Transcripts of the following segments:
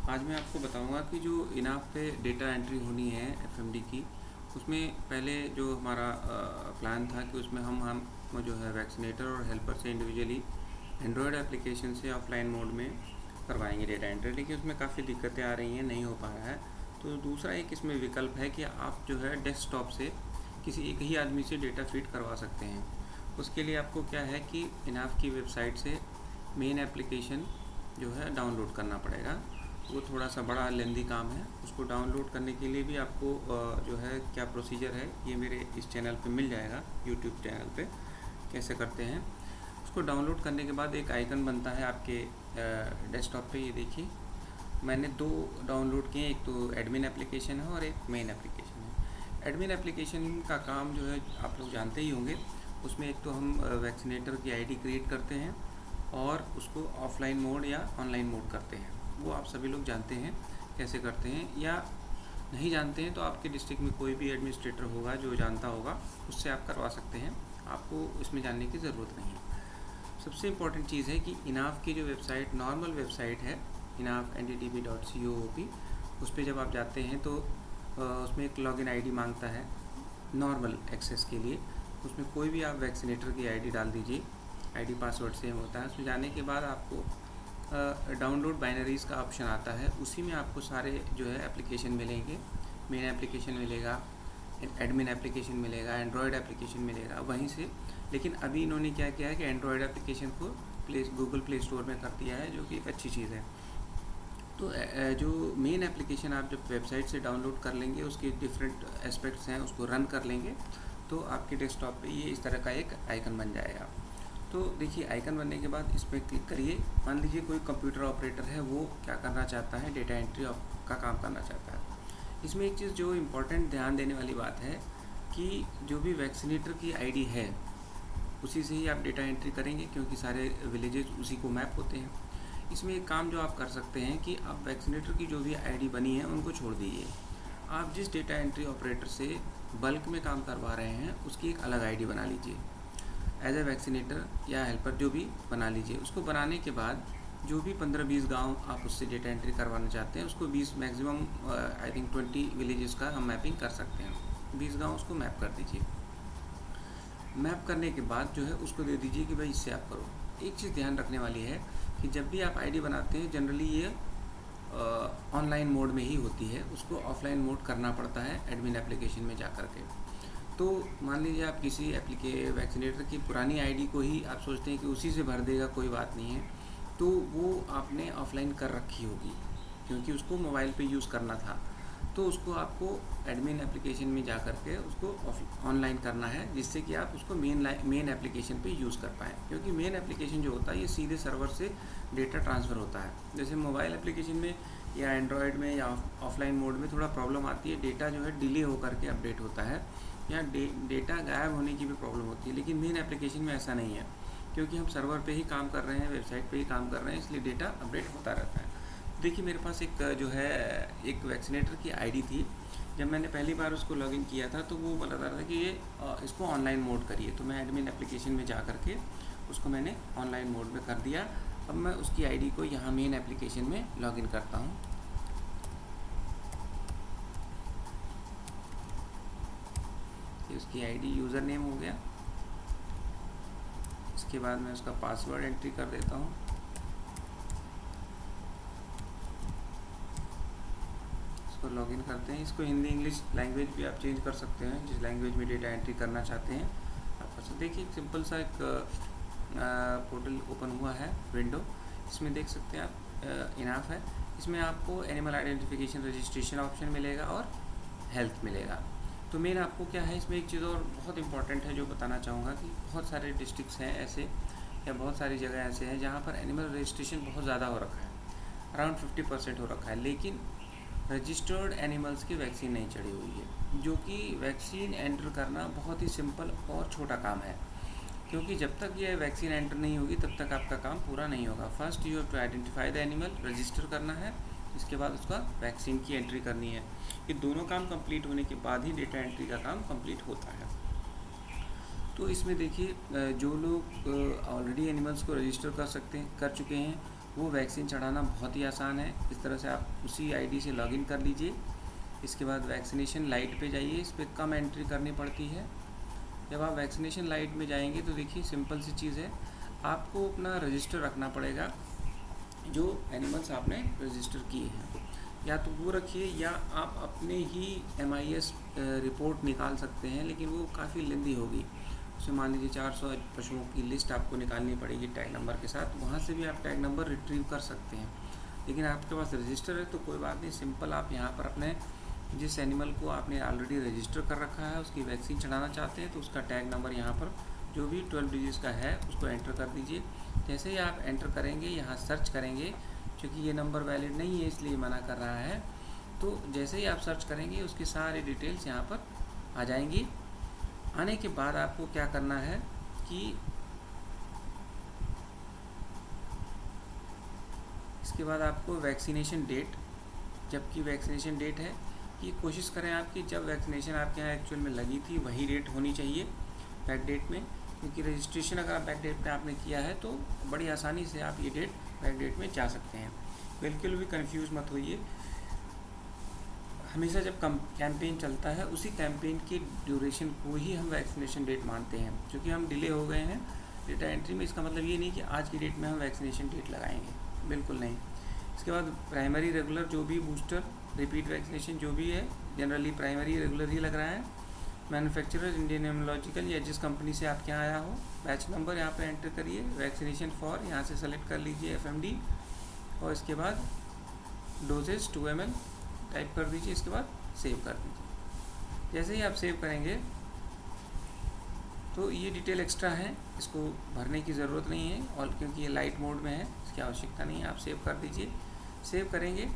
आज मैं आपको बताऊंगा कि जो इनाफ पे डेटा एंट्री होनी है एफएमडी की, उसमें पहले जो हमारा प्लान था कि उसमें हम जो है वैक्सीनेटर और हेल्पर से इंडिविजुअली एंड्रॉयड एप्लीकेशन से ऑफलाइन मोड में करवाएंगे डेटा एंट्री, लेकिन उसमें काफ़ी दिक्कतें आ रही हैं, नहीं हो पा रहा है। तो दूसरा एक इसमें विकल्प है कि आप जो है डेस्कटॉप से किसी एक ही आदमी से डेटा फीड करवा सकते हैं। उसके लिए आपको क्या है कि इनाफ की वेबसाइट से मेन एप्लीकेशन जो है डाउनलोड करना पड़ेगा। वो थोड़ा सा बड़ा लेंदी काम है। उसको डाउनलोड करने के लिए भी आपको जो है क्या प्रोसीजर है, ये मेरे इस चैनल पे मिल जाएगा, यूट्यूब चैनल पे कैसे करते हैं। उसको डाउनलोड करने के बाद एक आइकन बनता है आपके डेस्कटॉप पे। ये देखिए, मैंने दो डाउनलोड किए, एक तो एडमिन एप्लीकेशन है और एक मेन एप्लीकेशन है। एडमिन एप्लीकेशन का काम जो है आप लोग जानते ही होंगे। उसमें एक तो हम वैक्सीनेटर की आईडी क्रिएट करते हैं और उसको ऑफलाइन मोड या ऑनलाइन मोड करते हैं। वो आप सभी लोग जानते हैं कैसे करते हैं, या नहीं जानते हैं तो आपके डिस्ट्रिक्ट में कोई भी एडमिनिस्ट्रेटर होगा जो जानता होगा, उससे आप करवा सकते हैं। आपको इसमें जानने की ज़रूरत नहीं है। सबसे इम्पॉर्टेंट चीज़ है कि इनाफ की जो वेबसाइट, नॉर्मल वेबसाइट है inaf.ndtb.co.op, उस पर जब आप जाते हैं तो उसमें एक लॉगिन आईडी मांगता है नॉर्मल एक्सेस के लिए। उसमें कोई भी आप वैक्सीनेटर की आईडी डाल दीजिए, आईडी पासवर्ड सेम होता है। उसमें जाने के बाद आपको डाउनलोड बाइनरीज़ का ऑप्शन आता है, उसी में आपको सारे जो है एप्लीकेशन मिलेंगे। मेन एप्लीकेशन मिलेगा, एडमिन एप्लीकेशन मिलेगा, एंड्रॉयड एप्लीकेशन मिलेगा वहीं से। लेकिन अभी इन्होंने क्या किया है कि एंड्रॉयड एप्लीकेशन को गूगल प्ले स्टोर में कर दिया है, जो कि एक अच्छी चीज़ है। तो जो मेन एप्लीकेशन आप जब वेबसाइट से डाउनलोड कर लेंगे, उसके डिफरेंट एस्पेक्ट्स हैं, उसको रन कर लेंगे तो आपके डेस्कटॉप पे ये इस तरह का एक आइकन बन जाएगा। तो देखिए, आइकन बनने के बाद इस पर क्लिक करिए। मान लीजिए कोई कंप्यूटर ऑपरेटर है, वो क्या करना चाहता है, डेटा एंट्री का काम करना चाहता है। इसमें एक चीज़ जो इम्पोर्टेंट ध्यान देने वाली बात है कि जो भी वैक्सीनेटर की आईडी है उसी से ही आप डेटा एंट्री करेंगे, क्योंकि सारे विलेजेस उसी को मैप होते हैं। इसमें एक काम जो आप कर सकते हैं कि आप वैक्सीनेटर की जो भी आईडी बनी है उनको छोड़ दीजिए। आप जिस डेटा एंट्री ऑपरेटर से बल्क में काम करवा रहे हैं उसकी एक अलग आईडी बना लीजिए, एज ए वैक्सीनेटर या हेल्पर जो भी बना लीजिए। उसको बनाने के बाद जो भी 15-20 गांव आप उससे डेटा एंट्री करवाना चाहते हैं, उसको 20 मैक्सिमम आई थिंक 20 विलेजेस का हम मैपिंग कर सकते हैं। 20 गांव उसको मैप कर दीजिए। मैप करने के बाद जो है उसको दे दीजिए कि भाई इससे आप करो। एक चीज़ ध्यान रखने वाली है कि जब भी आप आईडी बनाते हैं, जनरली ये ऑनलाइन मोड में ही होती है, उसको ऑफलाइन मोड करना पड़ता है एडमिन एप्लीकेशन में जा कर के। तो मान लीजिए आप किसी वैक्सीनेटर की पुरानी आईडी को ही आप सोचते हैं कि उसी से भर देगा, कोई बात नहीं है, तो वो आपने ऑफलाइन कर रखी होगी क्योंकि उसको मोबाइल पे यूज़ करना था। तो उसको आपको एडमिन एप्लीकेशन में जा कर के उसको ऑनलाइन करना है, जिससे कि आप उसको मेन एप्लीकेशन पे यूज़ कर पाएँ। क्योंकि मेन एप्लीकेशन जो होता है ये सीधे सर्वर से डेटा ट्रांसफ़र होता है। जैसे मोबाइल एप्लीकेशन में या एंड्रॉयड में या ऑफलाइन मोड में थोड़ा प्रॉब्लम आती है, डेटा जो है डिले होकर के अपडेट होता है या डेटा गायब होने की भी प्रॉब्लम होती है। लेकिन मेन एप्लीकेशन में ऐसा नहीं है, क्योंकि हम सर्वर पे ही काम कर रहे हैं, वेबसाइट पे ही काम कर रहे हैं, इसलिए डेटा अपडेट होता रहता है। देखिए, मेरे पास एक जो है एक वैक्सीनेटर की आईडी थी। जब मैंने पहली बार उसको लॉगिन किया था तो वो बता रहा था कि ये इसको ऑनलाइन मोड करिए। तो मैं एडमिन एप्लीकेशन में जा कर के उसको मैंने ऑनलाइन मोड में कर दिया। अब मैं उसकी आईडी को यहाँ मेन एप्लीकेशन में लॉगिन करता हूँ। उसकी आईडी यूज़र नेम हो गया। इसके बाद मैं उसका पासवर्ड एंट्री कर देता हूँ। इसको लॉगिन करते हैं। इसको हिंदी इंग्लिश लैंग्वेज भी आप चेंज कर सकते हैं, जिस लैंग्वेज में डेटा एंट्री करना चाहते हैं आप। अच्छा, देखिए, सिंपल सा एक पोर्टल ओपन हुआ है, विंडो। इसमें देख सकते हैं आप इनाफ है। इसमें आपको एनिमल आइडेंटिफिकेशन रजिस्ट्रेशन ऑप्शन मिलेगा और हेल्थ मिलेगा। तो मेन आपको क्या है, इसमें एक चीज़ और बहुत इंपॉर्टेंट है जो बताना चाहूँगा कि बहुत सारे डिस्ट्रिक्ट्स हैं ऐसे, या बहुत सारी जगह ऐसे हैं जहाँ पर एनिमल रजिस्ट्रेशन बहुत ज़्यादा हो रखा है, अराउंड 50% हो रखा है, लेकिन रजिस्टर्ड एनिमल्स की वैक्सीन नहीं चढ़ी हुई है। जो कि वैक्सीन एंटर करना बहुत ही सिंपल और छोटा काम है, क्योंकि जब तक ये वैक्सीन एंटर नहीं होगी तब तक आपका काम पूरा नहीं होगा। First you have to identify the animal, register करना है, इसके बाद उसका वैक्सीन की एंट्री करनी है। ये दोनों काम कंप्लीट होने के बाद ही डेटा एंट्री का काम कंप्लीट होता है। तो इसमें देखिए, जो लोग ऑलरेडी एनिमल्स को रजिस्टर कर चुके हैं, वो वैक्सीन चढ़ाना बहुत ही आसान है। इस तरह से आप उसी आईडी से लॉगिन कर लीजिए। इसके बाद वैक्सीनेशन लाइट पे जाइए, इस पर कम एंट्री करनी पड़ती है। जब आप वैक्सीनेशन लाइट में जाएंगे तो देखिए सिंपल सी चीज़ है, आपको अपना रजिस्टर रखना पड़ेगा, जो एनिमल्स आपने रजिस्टर किए हैं, या तो वो रखिए या आप अपने ही MIS रिपोर्ट निकाल सकते हैं, लेकिन वो काफ़ी लेंदी होगी। उसमें मान लीजिए 400 पशुओं की लिस्ट आपको निकालनी पड़ेगी टैग नंबर के साथ, वहाँ से भी आप टैग नंबर रिट्रीव कर सकते हैं। लेकिन आपके पास रजिस्टर है तो कोई बात नहीं, सिंपल आप यहाँ पर अपने जिस एनिमल को आपने ऑलरेडी रजिस्टर कर रखा है उसकी वैक्सीन चढ़ाना चाहते हैं तो उसका टैग नंबर यहाँ पर जो भी 12 डिजिट्स का है उसको एंटर कर दीजिए। जैसे ही आप एंटर करेंगे, यहाँ सर्च करेंगे, क्योंकि ये नंबर वैलिड नहीं है इसलिए मना कर रहा है, तो जैसे ही आप सर्च करेंगे उसकी सारी डिटेल्स यहाँ पर आ जाएंगी। आने के बाद आपको क्या करना है कि इसके बाद आपको वैक्सीनेशन डेट, जबकि वैक्सीनेशन डेट है कि कोशिश करें आपकी जब वैक्सीनेशन आपके यहाँ एक्चुअल में लगी थी वही डेट होनी चाहिए बैक डेट में, क्योंकि रजिस्ट्रेशन अगर आप बैक डेट में आपने किया है तो बड़ी आसानी से आप ये डेट बैक डेट में जा सकते हैं। बिल्कुल भी कंफ्यूज मत होइए। हमेशा जब कैंपेन चलता है उसी कैंपेन की ड्यूरेशन को ही हम वैक्सीनेशन डेट मानते हैं। क्योंकि हम डिले हो गए हैं डेटा एंट्री में, इसका मतलब ये नहीं कि आज की डेट में हम वैक्सीनेशन डेट लगाएंगे, बिल्कुल नहीं। इसके बाद प्राइमरी रेगुलर जो भी बूस्टर रिपीट वैक्सीनेशन जो भी है, जनरली प्राइमरी रेगुलर ही लग रहा है। मैन्युफैक्चरर इंडियन इम्यूनोलॉजिकल या जिस कंपनी से आपके यहाँ आया हो, बैच नंबर यहाँ पे एंटर करिए, वैक्सीनेशन फॉर यहाँ से सेलेक्ट कर लीजिए FMD, और इसके बाद डोजेज 2 ml टाइप कर दीजिए। इसके बाद सेव कर दीजिए। जैसे ही आप सेव करेंगे तो ये डिटेल एक्स्ट्रा है, इसको भरने की ज़रूरत नहीं है, और क्योंकि ये लाइट मोड में है इसकी आवश्यकता नहीं है। आप सेव कर दीजिए। सेव करेंगे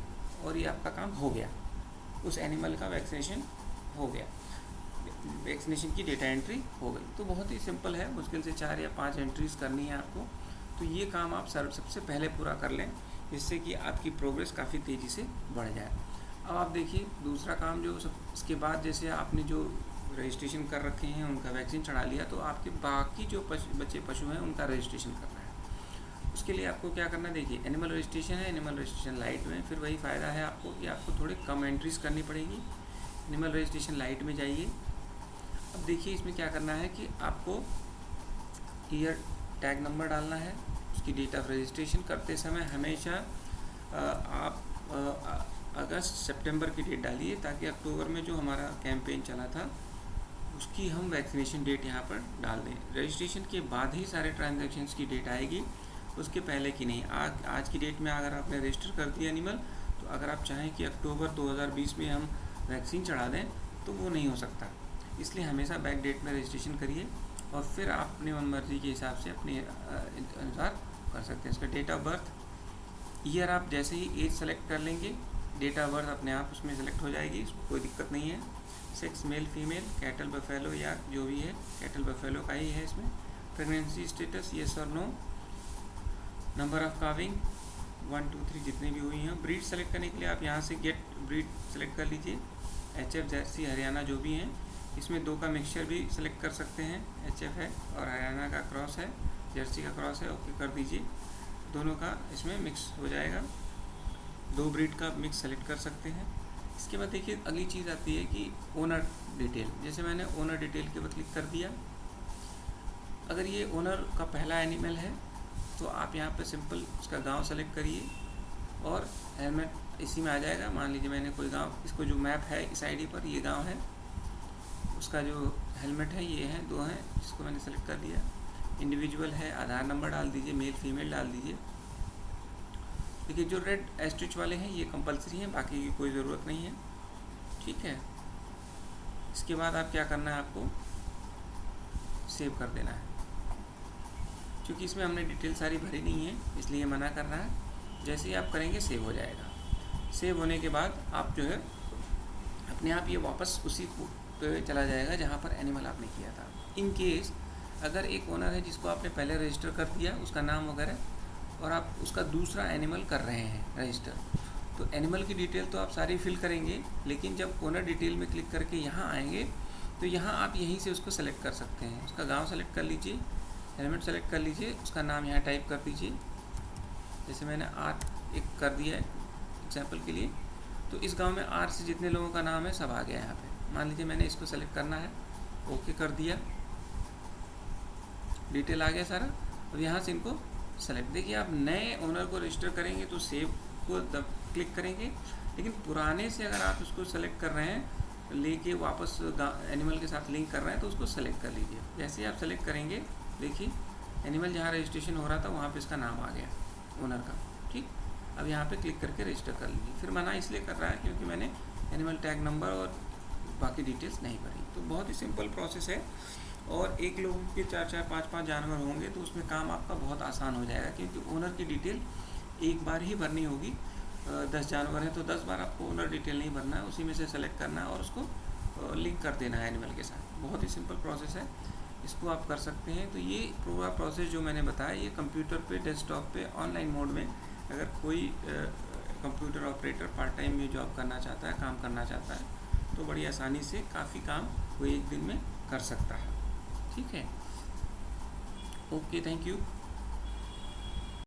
और ये आपका काम हो गया, उस एनिमल का वैक्सीनेशन हो गया, वैक्सीनेशन की डेटा एंट्री हो गई। तो बहुत ही सिंपल है, मुश्किल से 4 या 5 एंट्रीज़ करनी है आपको। तो ये काम आप सबसे पहले पूरा कर लें, जिससे कि आपकी प्रोग्रेस काफ़ी तेज़ी से बढ़ जाए। अब आप देखिए दूसरा काम जो इसके बाद, जैसे आपने जो रजिस्ट्रेशन कर रखे हैं उनका वैक्सीन चढ़ा लिया, तो आपके बाकी जो बच्चे पशु हैं उनका रजिस्ट्रेशन करना है। उसके लिए आपको क्या करना है, देखिए एनिमल रजिस्ट्रेशन है, एनिमल रजिस्ट्रेशन लाइट में, फिर वही फ़ायदा है आपको कि आपको थोड़े कम एंट्रीज़ करनी पड़ेगी। एनिमल रजिस्ट्रेशन लाइट में जाइए। अब देखिए इसमें क्या करना है कि आपको ईयर टैग नंबर डालना है। उसकी डेट ऑफ रजिस्ट्रेशन करते समय हमेशा आप अगस्त सितंबर की डेट डालिए, ताकि अक्टूबर में जो हमारा कैंपेन चला था उसकी हम वैक्सीनेशन डेट यहाँ पर डाल दें। रजिस्ट्रेशन के बाद ही सारे ट्रांजैक्शंस की डेट आएगी, उसके पहले की नहीं। आज की डेट में अगर आपने रजिस्टर कर दिया एनिमल, तो अगर आप चाहें कि अक्टूबर 2020 में हम वैक्सीन चढ़ा दें तो वो नहीं हो सकता। इसलिए हमेशा बैक डेट में रजिस्ट्रेशन करिए और फिर आप अपनी मनमर्जी के हिसाब से अपने अनुसार कर सकते हैं। इसका डेट ऑफ बर्थ, ईयर आप जैसे ही एज सेलेक्ट कर लेंगे, डेट ऑफ बर्थ अपने आप उसमें सेलेक्ट हो जाएगी, इसको कोई दिक्कत नहीं है। Sex male female, cattle buffalo या जो भी है, कैटल बफेलो का ही है इसमें। प्रेगनेंसी स्टेटस येस और नो। नंबर ऑफ काविंग 1 2 3 जितनी भी हुई हैं। ब्रीड सेलेक्ट करने के लिए आप यहाँ से गेट ब्रीड सेलेक्ट कर लीजिए। HF जर्सी हरियाणा जो भी हैं, इसमें 2 का मिक्सचर भी सेलेक्ट कर सकते हैं। HF है और हरियाणा का क्रॉस है, जर्सी का क्रॉस है, ओके कर दीजिए। दोनों का इसमें मिक्स हो जाएगा। 2 ब्रीड का मिक्स सेलेक्ट कर सकते हैं। इसके बाद देखिए अगली चीज़ आती है कि ओनर डिटेल। जैसे मैंने ओनर डिटेल के ऊपर क्लिक कर दिया। अगर ये ओनर का पहला एनिमल है तो आप यहाँ पे सिंपल उसका गांव सेलेक्ट करिए और हेलमेट इसी में आ जाएगा। मान लीजिए मैंने कोई गांव, इसको जो मैप है इस आईडी पर ये गांव है, उसका जो हेलमेट है ये है, 2 हैं, इसको मैंने सेलेक्ट कर दिया। इंडिविजुअल है, आधार नंबर डाल दीजिए, मेल फीमेल डाल दीजिए। देखिए जो रेड एस्ट्रिच वाले हैं ये कंपलसरी हैं, बाकी की कोई ज़रूरत नहीं है, ठीक है। इसके बाद आप क्या करना है, आपको सेव कर देना है। क्योंकि इसमें हमने डिटेल सारी भरी नहीं है इसलिए मना कर रहा है। जैसे ही आप करेंगे सेव हो जाएगा। सेव होने के बाद आप जो है अपने आप ये वापस उसी पे चला जाएगा जहाँ पर एनिमल आपने किया था। इन केस अगर एक ओनर है जिसको आपने पहले रजिस्टर कर दिया, उसका नाम वगैरह, और आप उसका दूसरा एनिमल कर रहे हैं रजिस्टर, तो एनिमल की डिटेल तो आप सारी फिल करेंगे, लेकिन जब ओनर डिटेल में क्लिक करके यहाँ आएंगे तो यहाँ आप यहीं से उसको सेलेक्ट कर सकते हैं। उसका गांव सेलेक्ट कर लीजिए, हेलमेट सेलेक्ट कर लीजिए, उसका नाम यहाँ टाइप कर दीजिए जैसे मैंने आर एक कर दिया है एग्जाम्पल के लिए, तो इस गांव में आर से जितने लोगों का नाम है सब आ गया यहाँ पे। मान लीजिए मैंने इसको सेलेक्ट करना है, ओके कर दिया, डिटेल आ गया सारा। और यहाँ से इनको सेलेक्ट, देखिए आप नए ओनर को रजिस्टर करेंगे तो सेव को क्लिक करेंगे, लेकिन पुराने से अगर आप उसको सेलेक्ट कर रहे हैं लेके वापस एनिमल के साथ लिंक कर रहे हैं तो उसको सेलेक्ट कर लीजिए। जैसे ही आप सेलेक्ट करेंगे देखिए एनिमल जहाँ रजिस्ट्रेशन हो रहा था वहाँ पे इसका नाम आ गया ओनर का। ठीक, अब यहाँ पे क्लिक करके रजिस्टर कर लीजिए। फिर मना इसलिए कर रहा है क्योंकि मैंने एनिमल टैग नंबर और बाकी डिटेल्स नहीं भरी। तो बहुत ही सिंपल प्रोसेस है, और एक लोगों के 4-4 5-5 जानवर होंगे तो उसमें काम आपका बहुत आसान हो जाएगा, क्योंकि ओनर की डिटेल एक बार ही भरनी होगी। 10 जानवर हैं तो 10 बार आपको ओनर डिटेल नहीं भरना है, उसी में से सेलेक्ट करना है और उसको लिंक कर देना है एनिमल के साथ। बहुत ही सिंपल प्रोसेस है, इसको आप कर सकते हैं। तो ये पूरा प्रोसेस जो मैंने बताया ये कंप्यूटर पे, डेस्कटॉप पे, ऑनलाइन मोड में अगर कोई कंप्यूटर ऑपरेटर पार्ट टाइम में जॉब करना चाहता है, काम करना चाहता है, तो बड़ी आसानी से काफ़ी काम वो एक दिन में कर सकता है। ठीक है, ओके, थैंक यू।